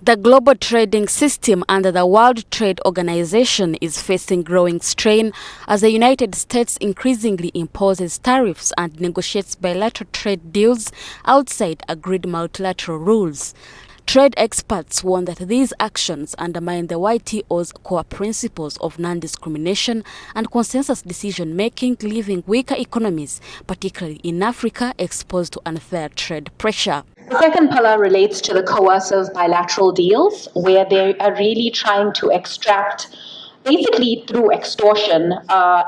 The global trading system under the World Trade Organization is facing growing strain as the United States increasingly imposes tariffs and negotiates bilateral trade deals outside agreed multilateral rules. Trade experts warn that these actions undermine the WTO's core principles of non-discrimination and consensus decision-making, leaving weaker economies, particularly in Africa, exposed to unfair trade pressure. The second pillar relates to the coercive bilateral deals, where they are really trying to extract, basically through extortion,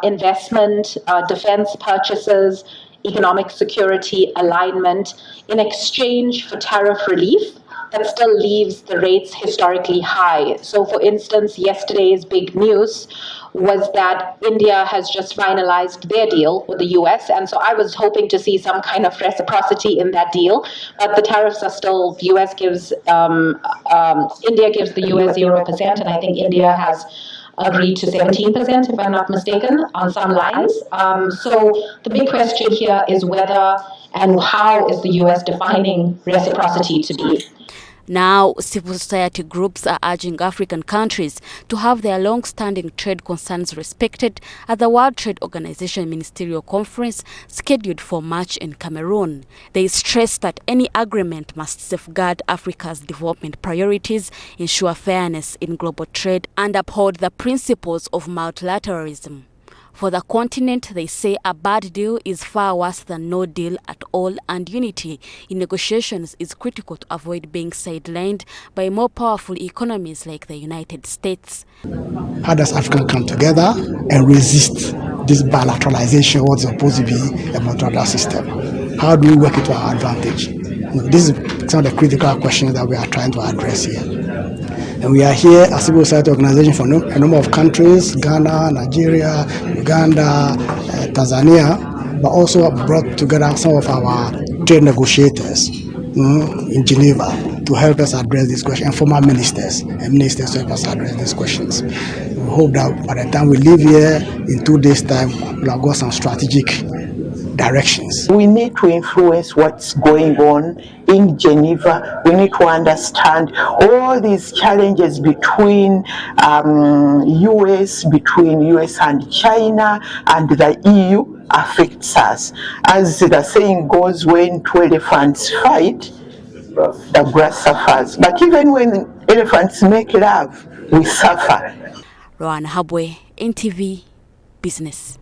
investment, defense purchases, economic security alignment in exchange for tariff relief that still leaves the rates historically high. So, for instance, yesterday's big news was that India has just finalized their deal with the US, and so I was hoping to see some kind of reciprocity in that deal, but the tariffs are still, US gives, India gives the US 0%, and I think India has agreed to 17%, if I'm not mistaken, on some lines. So the big question here is whether and how is the US defining reciprocity to be? Now, civil society groups are urging African countries to have their long-standing trade concerns respected at the World Trade Organization Ministerial Conference scheduled for March in Cameroon. They stress that any agreement must safeguard Africa's development priorities, ensure fairness in global trade, and uphold the principles of multilateralism. For the continent, they say a bad deal is far worse than no deal at all, and unity in negotiations is critical to avoid being sidelined by more powerful economies like the United States. How does Africa come together and resist this bilateralization, what's supposed to be a multilateral system? How do we work it to our advantage? This is some of the critical questions that we are trying to address here. And we are here as a civil society organization for a number of countries, Ghana, Nigeria, Uganda, Tanzania, but also brought together some of our trade negotiators in Geneva to help us address this question, and former ministers and ministers to help us address these questions. We hope that by the time we leave here in 2 days' time, we'll have got some strategic directions. We need to influence what's going on in Geneva. We need to understand all these challenges between US and China and the EU affects us. As the saying goes, when two elephants fight, the grass suffers. But even when elephants make love, we suffer. Rowan Habwe, NTV Business.